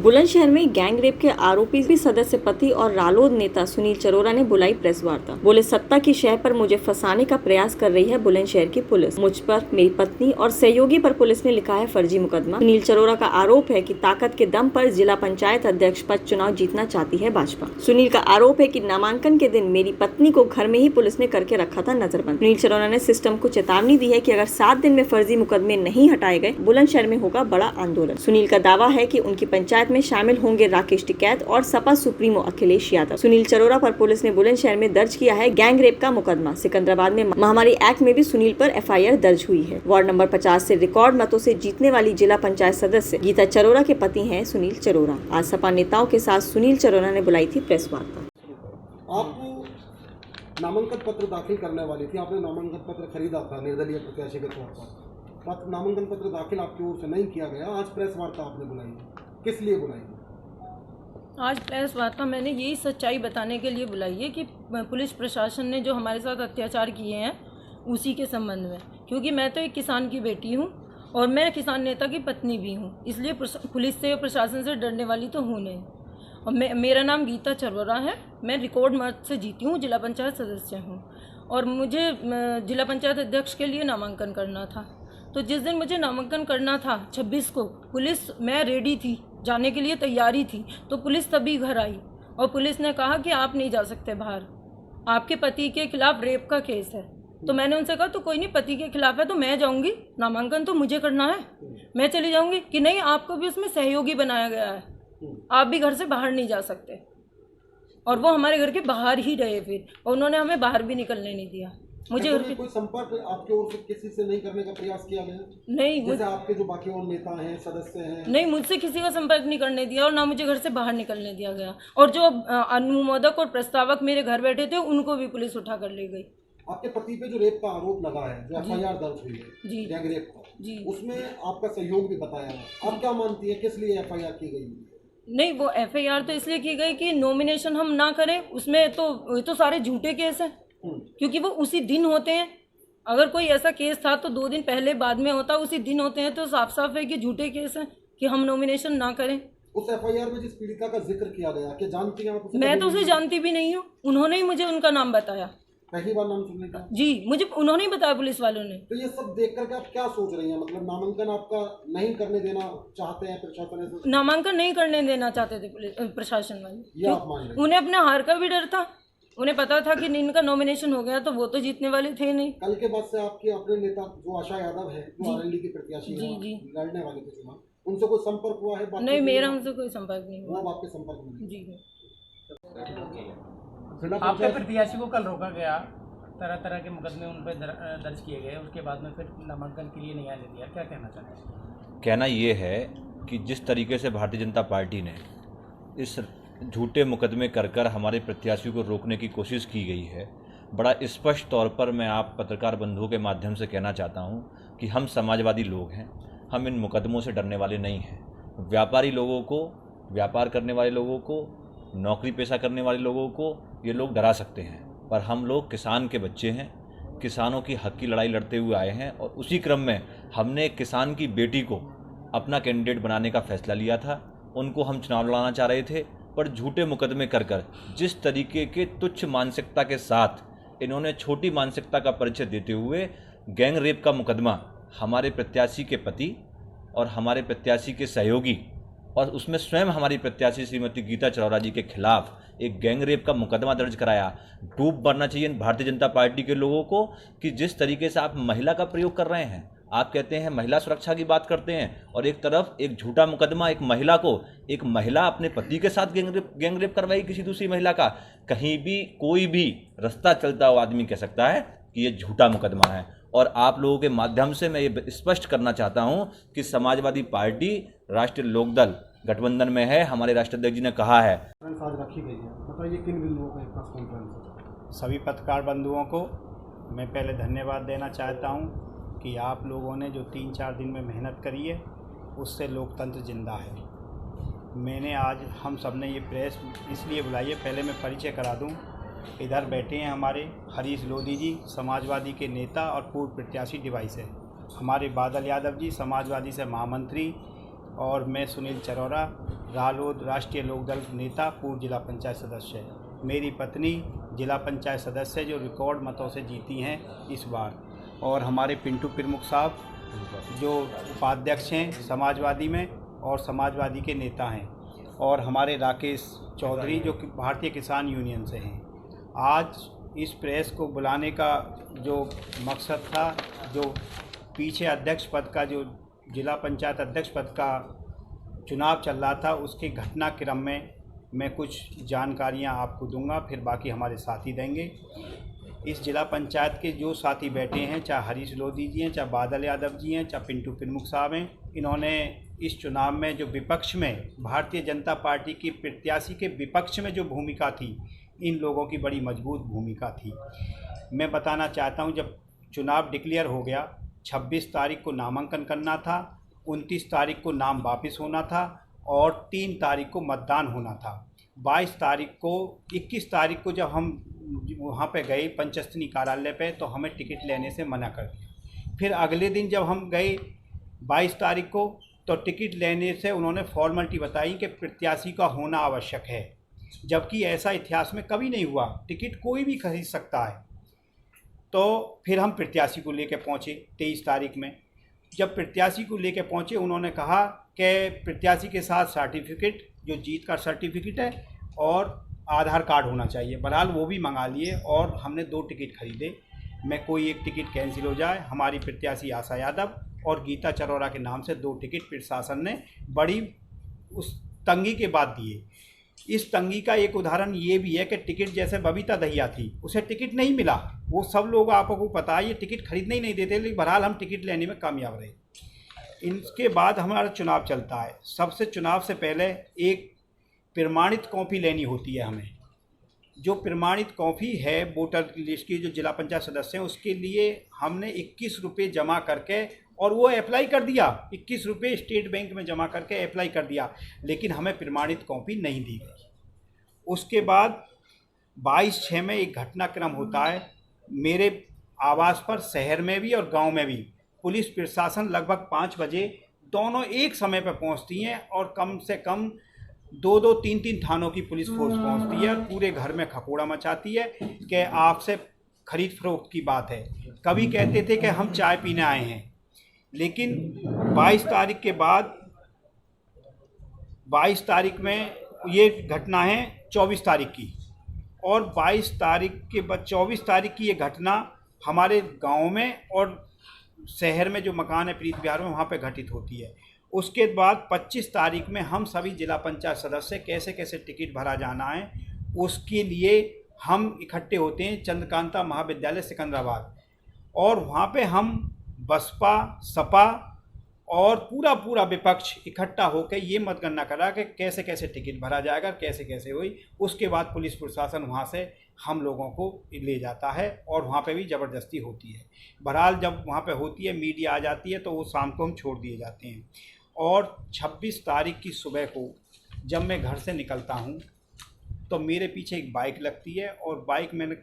बुलंदशहर में gang rape के आरोपी सदस्य पति और रालोद नेता सुनील चरोरा ने बुलाई प्रेस वार्ता। बोले, सत्ता की शह पर मुझे फंसाने का प्रयास कर रही है बुलंदशहर की पुलिस। मुझ पर, मेरी पत्नी और सहयोगी पर पुलिस ने लिखा है फर्जी मुकदमा। सुनील चरोरा का आरोप है कि ताकत के दम पर जिला पंचायत अध्यक्ष पद चुनाव जीतना चाहती है भाजपा। सुनील का आरोप है कि नामांकन के दिन मेरी पत्नी को घर में ही पुलिस ने करके रखा था नजरबंद। सुनील चरोरा ने सिस्टम को चेतावनी दी है कि अगर 7 दिन में फर्जी मुकदमे नहीं हटाए गए, बुलंदशहर में होगा बड़ा आंदोलन। सुनील का दावा है कि उनकी पंचायत में शामिल होंगे राकेश टिकैत और सपा सुप्रीमो अखिलेश यादव। सुनील चरोरा पर पुलिस ने बुलंदशहर में दर्ज किया है गैंग रेप का मुकदमा। सिकंदराबाद में महामारी एक्ट में भी सुनील पर FIR दर्ज हुई है। वार्ड नंबर 50 से रिकॉर्ड मतों से जीतने वाली जिला पंचायत सदस्य गीता चरोरा के पति हैं सुनील चरोरा। आज सपा नेताओं के साथ सुनील चरोरा ने बुलाई थी प्रेस वार्ता। आपको नामांकन पत्र दाखिल करने वाली थी, आपने नामांकन पत्र खरीदा था निर्दलीय प्रत्याशी के तौर पर, नामांकन पत्र दाखिल आपकी ओर से नहीं किया गया। आज प्रेस वार्ता आपने बुलाई, किस लिए बुलाई? आज प्रेस वार्ता मैंने यही सच्चाई बताने के लिए बुलाई है कि पुलिस प्रशासन ने जो हमारे साथ अत्याचार किए हैं उसी के संबंध में, क्योंकि मैं तो एक किसान की बेटी हूँ और मैं किसान नेता की पत्नी भी हूँ, इसलिए पुलिस से प्रशासन से डरने वाली तो हूँ नहीं। और मेरा नाम गीता चरोरा है, मैं रिकॉर्ड मत से जीती हूँ, जिला पंचायत सदस्य हूँ और मुझे जिला पंचायत अध्यक्ष के लिए नामांकन करना था। तो जिस दिन मुझे नामांकन करना था 26 को, मैं रेडी थी, जाने के लिए तैयारी थी, तो पुलिस तभी घर आई और पुलिस ने कहा कि आप नहीं जा सकते बाहर, आपके पति के खिलाफ रेप का केस है। तो मैंने उनसे कहा तो कोई नहीं, पति के खिलाफ है तो मैं जाऊंगी, नामांकन तो मुझे करना है, मैं चली जाऊंगी। कि नहीं, आपको भी उसमें सहयोगी बनाया गया है, आप भी घर से बाहर नहीं जा सकते। और वो हमारे घर के बाहर ही रहे फिर, और उन्होंने हमें बाहर भी निकलने नहीं दिया। मुझे कोई संपर्क आपके ओर से किसी से नहीं करने का प्रयास किया गया? नहीं, जैसे आपके जो बाकी और नेता हैं, सदस्य हैं? नहीं, मुझसे किसी का संपर्क नहीं करने दिया और ना मुझे घर से बाहर निकलने दिया गया। और जो अनुमोदक और प्रस्तावक मेरे घर बैठे थे उनको भी पुलिस उठा कर ले गई। आपके पति पे जो रेप का आरोप लगा है, जो FIR दर्ज हुई है जी, गैंग रेप का, जी, उसमें आपका सहयोग भी बताया है। आप क्या मानती है किस लिए FIR की गई? नहीं, वो FIR तो इसलिए की गई कि नॉमिनेशन हम ना करें, उसमें तो सारे झूठे केस हैं, क्योंकि वो उसी दिन होते हैं। अगर कोई ऐसा केस था तो 2 दिन पहले बाद में होता, उसी दिन होते हैं, तो साफ साफ है कि झूठे केस हैं कि हम नॉमिनेशन ना करें। उस FIR में जिस पीड़िता का जिक्र किया गया, क्या जानती हैं आप उसे? मैं तो उसे जानती भी नहीं हूँ, उन्होंने ही मुझे उनका नाम बताया। पहली बार नाम सुनने का? जी, मुझे उन्होंने ही बताया, पुलिस वालों ने। तो ये सब देख करके आप क्या सोच रही हैं? मतलब नामांकन आपका नहीं करने देना चाहते हैं प्रशासन? नामांकन नहीं करने देना चाहते थे पुलिस प्रशासन वाले, ये आप मान रहे हैं? उन्हें अपने हार का भी डर था, उन्हें पता था कि इनका नॉमिनेशन हो गया तो वो तो जीतने वाले थे नहीं। कल के बाद से आपके अपने नेता जो आशा यादव है, जो RLD की प्रत्याशी है, लड़ने वाले थे चुनाव, उनसे कोई संपर्क हुआ है? नहीं, मेरा उनसे कोई संपर्क नहीं हुआ। वो आपके संपर्क में? जी। आपके प्रत्याशी को कल रोका गया, तरह तरह के मुकदमे उन पर दर्ज किए गए, उसके बाद में फिर नामांकन के लिए नहीं आने दिया, क्या कहना चाहते हैं? कहना ये है कि जिस तरीके से भारतीय जनता पार्टी ने इस झूठे मुकदमे कर हमारे प्रत्याशियों को रोकने की कोशिश की गई है, बड़ा स्पष्ट तौर पर मैं आप पत्रकार बंधुओं के माध्यम से कहना चाहता हूं कि हम समाजवादी लोग हैं, हम इन मुकदमों से डरने वाले नहीं हैं। व्यापारी लोगों को, व्यापार करने वाले लोगों को, नौकरी पेशा करने वाले लोगों को ये लोग डरा सकते हैं, पर हम लोग किसान के बच्चे हैं, किसानों की हक की लड़ाई लड़ते हुए आए हैं और उसी क्रम में हमने किसान की बेटी को अपना कैंडिडेट बनाने का फैसला लिया था। उनको हम चुनाव लड़ाना चाह रहे थे, पर झूठे मुकदमे कर जिस तरीके के तुच्छ मानसिकता के साथ इन्होंने छोटी मानसिकता का परिचय देते हुए गैंग रेप का मुकदमा हमारे प्रत्याशी के पति और हमारे प्रत्याशी के सहयोगी और उसमें स्वयं हमारी प्रत्याशी श्रीमती गीता चरोरा जी के खिलाफ एक गैंग रेप का मुकदमा दर्ज कराया। डूब मरना चाहिए भारतीय जनता पार्टी के लोगों को कि जिस तरीके से आप महिला का प्रयोग कर रहे हैं, आप कहते हैं महिला सुरक्षा की बात करते हैं और एक तरफ एक झूठा मुकदमा एक महिला अपने पति के साथ गैंग रेप करवाई किसी दूसरी महिला का। कहीं भी कोई भी रास्ता चलता हुआ आदमी कह सकता है कि ये झूठा मुकदमा है। और आप लोगों के माध्यम से मैं ये स्पष्ट करना चाहता हूं कि समाजवादी पार्टी राष्ट्रीय लोकदल गठबंधन में है। हमारे राष्ट्राध्यक्ष जी ने कहा है। रखी गई है, बताइए किन बिंदुओं पर प्रेस कॉन्फ्रेंस? सभी पत्रकार बंधुओं को मैं पहले धन्यवाद देना चाहता हूं कि आप लोगों ने जो 3-4 दिन में मेहनत करी है उससे लोकतंत्र जिंदा है। मैंने आज हम सब ने ये प्रेस इसलिए बुलाई है, पहले मैं परिचय करा दूं। इधर बैठे हैं हमारे हरीश लोधी जी, समाजवादी के नेता और पूर्व प्रत्याशी डिवाइस है। हमारे बादल यादव जी, समाजवादी से महामंत्री। और मैं सुनील चरोरा, रालोद राष्ट्रीय लोकदल नेता, पूर्व जिला पंचायत सदस्य। मेरी पत्नी जिला पंचायत सदस्य जो रिकॉर्ड मतों से जीती हैं इस बार, और हमारे पिंटू प्रमुख साहब जो उपाध्यक्ष हैं समाजवादी में और समाजवादी के नेता हैं, और हमारे राकेश चौधरी जो कि भारतीय किसान यूनियन से हैं। आज इस प्रेस को बुलाने का जो मकसद था, जो पीछे अध्यक्ष पद का, जो जिला पंचायत अध्यक्ष पद का चुनाव चल रहा था, उसके घटनाक्रम में मैं कुछ जानकारियां आपको दूंगा, फिर बाकी हमारे साथी देंगे। इस जिला पंचायत के जो साथी बैठे हैं, चाहे हरीश लोधी जी हैं, चाहे बादल यादव जी हैं, चाहे पिंटू प्रमुख साहब हैं, इन्होंने इस चुनाव में जो विपक्ष में भारतीय जनता पार्टी की प्रत्याशी के विपक्ष में जो भूमिका थी, इन लोगों की बड़ी मजबूत भूमिका थी। मैं बताना चाहता हूं, जब चुनाव डिक्लेयर हो गया, 26 तारीख को नामांकन करना था, 29 तारीख को नाम वापस होना था और 3 तारीख को मतदान होना था। 21 तारीख को जब हम वहाँ पे गए पंचस्थनी कार्यालय पे, तो हमें टिकट लेने से मना कर दिया। फिर अगले दिन जब हम गए 22 तारीख को, तो टिकट लेने से उन्होंने फॉर्मेलिटी बताई कि प्रत्याशी का होना आवश्यक है, जबकि ऐसा इतिहास में कभी नहीं हुआ। टिकट कोई भी खरीद सकता है। तो फिर हम प्रत्याशी को लेकर पहुँचे 23 तारीख में। जब प्रत्याशी को लेकर पहुँचे, उन्होंने कहा कि प्रत्याशी के साथ सर्टिफिकेट, जो जीत का सर्टिफिकेट है, और आधार कार्ड होना चाहिए। बहरहाल वो भी मंगा लिए और हमने 2 टिकट खरीदे। मैं कोई एक टिकट कैंसिल हो जाए, हमारी प्रत्याशी आशा यादव और गीता चरोरा के नाम से 2 टिकट प्रशासन ने बड़ी उस तंगी के बाद दिए। इस तंगी का एक उदाहरण ये भी है कि टिकट जैसे बबीता दहिया थी, उसे टिकट नहीं मिला। वो सब लोग आपको पता है, ये टिकट खरीदने ही नहीं देते, लेकिन बहरहाल हम टिकट लेने में कामयाब रहे। इनके बाद हमारा चुनाव चलता है। सबसे चुनाव से पहले एक प्रमाणित कॉपी लेनी होती है हमें। जो प्रमाणित कॉपी है वोटर लिस्ट की, जो जिला पंचायत सदस्य हैं, उसके लिए हमने 21 रुपये जमा करके, और वो अप्लाई कर दिया, 21 रुपये स्टेट बैंक में जमा करके अप्लाई कर दिया, लेकिन हमें प्रमाणित कॉपी नहीं दी गई। उसके बाद 22/6 में एक घटनाक्रम होता है मेरे आवास पर, शहर में भी और गांव में भी। पुलिस प्रशासन लगभग 5 बजे दोनों एक समय पर पहुंचती हैं, और कम से कम 2-2, 3-3 थानों की पुलिस फोर्स पहुंचती है, पूरे घर में खकोड़ा मचाती है कि आपसे खरीद फरोख्त की बात है। कभी कहते थे कि हम चाय पीने आए हैं, लेकिन 22 तारीख के बाद, 22 तारीख में ये घटना है 24 तारीख की, और 22 तारीख के बाद 24 तारीख की ये घटना हमारे गांव में और शहर में जो मकान है प्रीत विहार में, वहाँ पे घटित होती है। उसके बाद 25 तारीख में हम सभी जिला पंचायत सदस्य कैसे कैसे टिकट भरा जाना है, उसके लिए हम इकट्ठे होते हैं चंद्रकांता महाविद्यालय सिकंदराबाद, और वहाँ पे हम बसपा, सपा और पूरा विपक्ष इकट्ठा होकर ये मतगणना करा कि कैसे कैसे टिकट भरा जाएगा, कैसे कैसे हुई। उसके बाद पुलिस प्रशासन वहाँ से हम लोगों को ले जाता है, और वहाँ पे भी ज़बरदस्ती होती है। बहरहाल जब वहाँ पे होती है, मीडिया आ जाती है, तो वो शाम को हम छोड़ दिए जाते हैं। और 26 तारीख की सुबह को जब मैं घर से निकलता हूँ, तो मेरे पीछे एक बाइक लगती है, और बाइक मैंने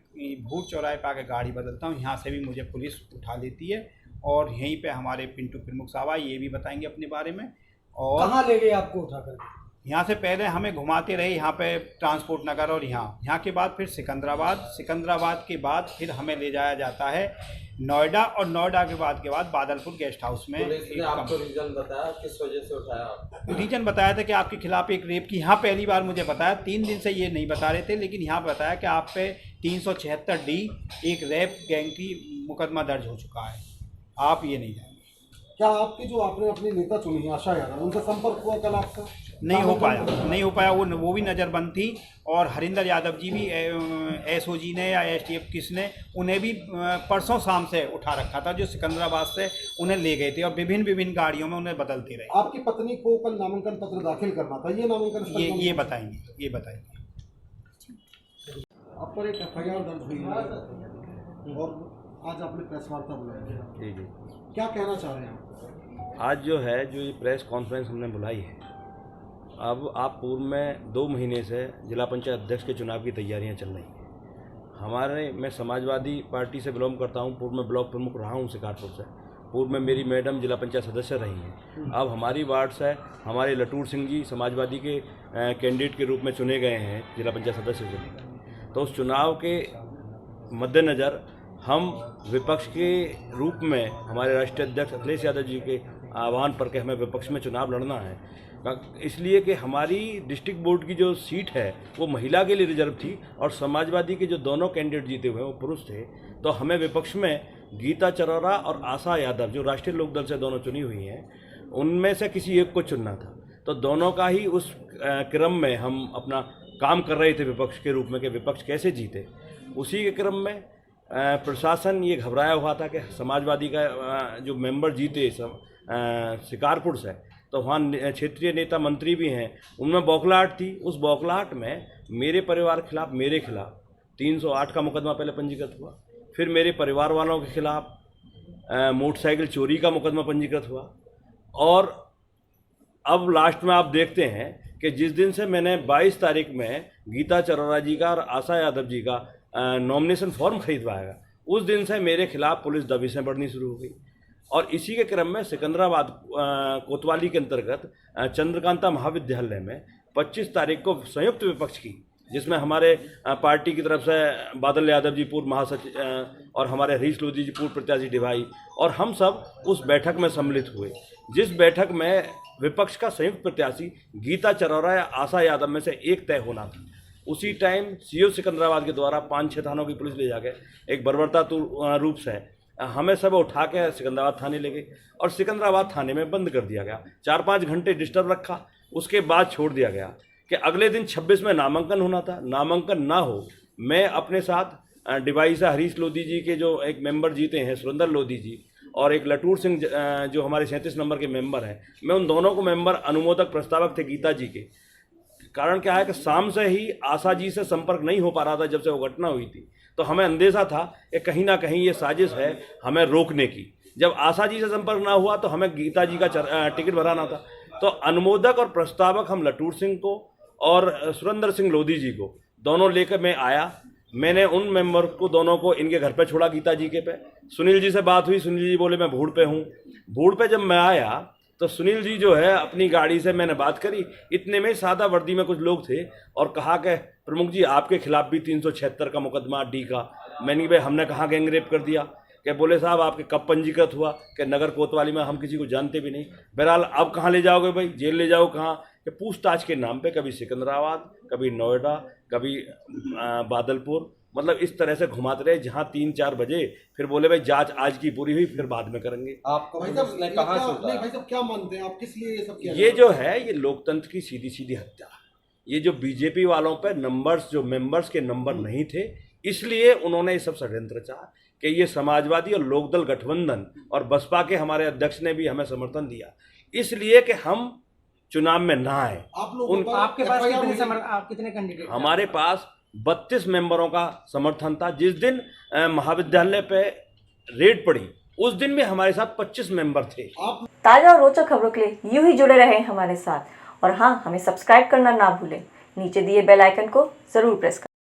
भूर चौराहे पर आकर गाड़ी बदलता हूँ। यहाँ से भी मुझे पुलिस उठा लेती है, और यहीं पे हमारे पिंटू प्रमुख साहब ये भी बताएंगे अपने बारे में। और कहाँ ले गए आपको उठा कर? यहाँ से पहले हमें घुमाते रहे, यहाँ पे ट्रांसपोर्ट नगर, और यहाँ के बाद फिर सिकंदराबाद के बाद फिर हमें ले जाया जाता है नोएडा, और नोएडा के बाद बादलपुर गेस्ट हाउस में। आपको रीजन बताया किस वजह से उठाया आपको? रीजन बताया था कि आपके खिलाफ एक रेप की, यहाँ पहली बार मुझे बताया, 3 दिन से ये नहीं बता रहे थे, लेकिन यहाँ बताया कि आप पे 376D एक रेप गैंग की मुकदमा दर्ज हो चुका है, आप ये नहीं जानेंगे। क्या आपके जो आपने अपने नेता चुनी आशा यादव, उनसे संपर्क हुआ कल आपका? नहीं हो पाया, वो भी नज़रबंद थी। और हरिंदर यादव जी भी SOG ने या STF किसने उन्हें भी परसों शाम से उठा रखा था, जो सिकंदराबाद से उन्हें ले गए थे, और विभिन्न गाड़ियों में उन्हें बदलते रहे। आपकी पत्नी को कल नामांकन पत्र दाखिल करना था, ये नामांकन ये बताएंगे। आप पर एक FIR दर्ज हुई है, और आज आपने प्रेस वार्ता बुलाई है, क्या कहना चाह रहे हैं? आज जो ये प्रेस कॉन्फ्रेंस हमने बुलाई है, अब आप पूर्व में 2 महीने से जिला पंचायत अध्यक्ष के चुनाव की तैयारियां चल रही हैं। मैं समाजवादी पार्टी से बिलोंग करता हूं, पूर्व में ब्लॉक प्रमुख रहा हूं शिकारपुर से, पूर्व में मेरी मैडम जिला पंचायत सदस्य रही हैं। अब हमारी वार्ड से हमारे लटूर सिंह जी समाजवादी के कैंडिडेट के रूप में चुने गए हैं जिला पंचायत सदस्य से। तो उस चुनाव के मद्देनज़र हम विपक्ष के रूप में हमारे राष्ट्रीय अध्यक्ष अखिलेश यादव जी के आह्वान पर कि हमें विपक्ष में चुनाव लड़ना है, इसलिए कि हमारी डिस्ट्रिक्ट बोर्ड की जो सीट है वो महिला के लिए रिजर्व थी और समाजवादी के जो दोनों कैंडिडेट जीते हुए वो पुरुष थे। तो हमें विपक्ष में गीता चरौरा और आशा यादव जो राष्ट्रीय लोकदल से दोनों चुनी हुई हैं, उनमें से किसी एक को चुनना था। तो दोनों का ही उस क्रम में हम अपना काम कर रहे थे विपक्ष के रूप में कि विपक्ष कैसे जीते। उसी के क्रम में प्रशासन ये घबराया हुआ था कि समाजवादी का जो मेंबर जीते शिकारपुर से, तो वहाँ क्षेत्रीय नेता मंत्री भी हैं, उनमें बौखलाहट थी। उस बौखलाहट में मेरे परिवार के खिलाफ, मेरे खिलाफ 308 का मुकदमा पहले पंजीकृत हुआ, फिर मेरे परिवार वालों के खिलाफ मोटरसाइकिल चोरी का मुकदमा पंजीकृत हुआ, और अब लास्ट में आप देखते हैं कि जिस दिन से मैंने 22 तारीख में गीता चरौरा जी का और आशा यादव जी का नॉमिनेशन फॉर्म खरीदवाया, उस दिन से मेरे खिलाफ पुलिस दबिशें बढ़नी शुरू हो गई। और इसी के क्रम में सिकंदराबाद कोतवाली के अंतर्गत चंद्रकांता महाविद्यालय में 25 तारीख को संयुक्त विपक्ष की, जिसमें हमारे पार्टी की तरफ से बादल यादव जी पूर्व महासचिव और हमारे हरीश लोधी जी पूर्व प्रत्याशी डिभाई, और हम सब उस बैठक में सम्मिलित हुए, जिस बैठक में विपक्ष का संयुक्त प्रत्याशी गीता चरौरा या आशा यादव में से एक तय होना था। उसी टाइम सीओ सिकंदराबाद के द्वारा 5-6 थानों की पुलिस ले जाके एक बर्बरता रूप से हमें सब उठा के सिकंदराबाद थाने ले गए और सिकंदराबाद थाने में बंद कर दिया गया। 4-5 घंटे डिस्टर्ब रखा, उसके बाद छोड़ दिया गया कि अगले दिन 26 में नामांकन होना था। नामांकन ना हो, मैं अपने साथ डिवाई से हरीश लोधी जी के जो एक मेंबर जीते हैं सुरेंद्र लोधी जी, और एक लटूर सिंह जो हमारे 37 नंबर के मेंबर हैं, मैं उन दोनों को मेंबर अनुमोदक प्रस्तावक थे गीता जी के। कारण क्या है कि शाम से ही आशा जी से संपर्क नहीं हो पा रहा था जब से वो घटना हुई थी, तो हमें अंदेशा था कि कहीं ना कहीं ये साजिश है हमें रोकने की। जब आशा जी से संपर्क ना हुआ तो हमें गीता जी का टिकट भराना था। तो अनुमोदक और प्रस्तावक हम लटूर सिंह को और सुरेंद्र सिंह लोधी जी को दोनों लेकर मैं आया। मैंने उन मेंबर को दोनों को इनके घर पे छोड़ा गीता जी के पे। सुनील जी से बात हुई, सुनील जी बोले मैं भूड़ पे हूँ। भूड़ पे जब मैं आया तो सुनील जी जो है अपनी गाड़ी से मैंने बात करी, इतने में सादा वर्दी में कुछ लोग थे और कहा कि प्रमुख जी आपके खिलाफ भी 376 का मुकदमा डी का। मैंने भाई हमने कहाँ गैंगरेप कर दिया? कि बोले साहब आपके कब पंजीकृत हुआ? कि नगर कोतवाली में हम किसी को जानते भी नहीं। बहरहाल अब कहाँ ले जाओगे भाई, जेल ले जाओ कहाँ? कि पूछताछ के नाम पे कभी सिकंदराबाद, कभी नोएडा, कभी बादलपुर, मतलब इस तरह से घुमाते रहे। जहाँ 3-4 बजे फिर बोले भाई जांच आज की पूरी हुई, फिर बाद में करेंगे। आपको भाई पुलिस ने कहाँ छोड़ा? भाई साहब क्या मानते हैं आप, किस लिए ये सब किया? ये जो है ये लोकतंत्र की सीधी सीधी हत्या। ये जो बीजेपी वालों पे नंबर्स, जो मेंबर्स के नंबर नहीं थे, इसलिए उन्होंने ये सब षड्यंत्र चाहा कि ये समाजवादी और लोकदल गठबंधन और बसपा के हमारे अध्यक्ष ने भी हमें समर्थन दिया, इसलिए कि हम चुनाव में ना आए। आप लोगों पर आपके पास FIR आप कितने कैंडिडेट? हमारे पास 32 मेंबरों का समर्थन था। जिस दिन महाविद्यालय पे रेड पड़ी उस दिन भी हमारे साथ 25 मेंबर थे। ताजा और रोचक खबरों के लिए यूं ही जुड़े रहें हमारे साथ, और हाँ, हमें सब्सक्राइब करना ना भूलें। नीचे दिए बेल आइकन को जरूर प्रेस करें।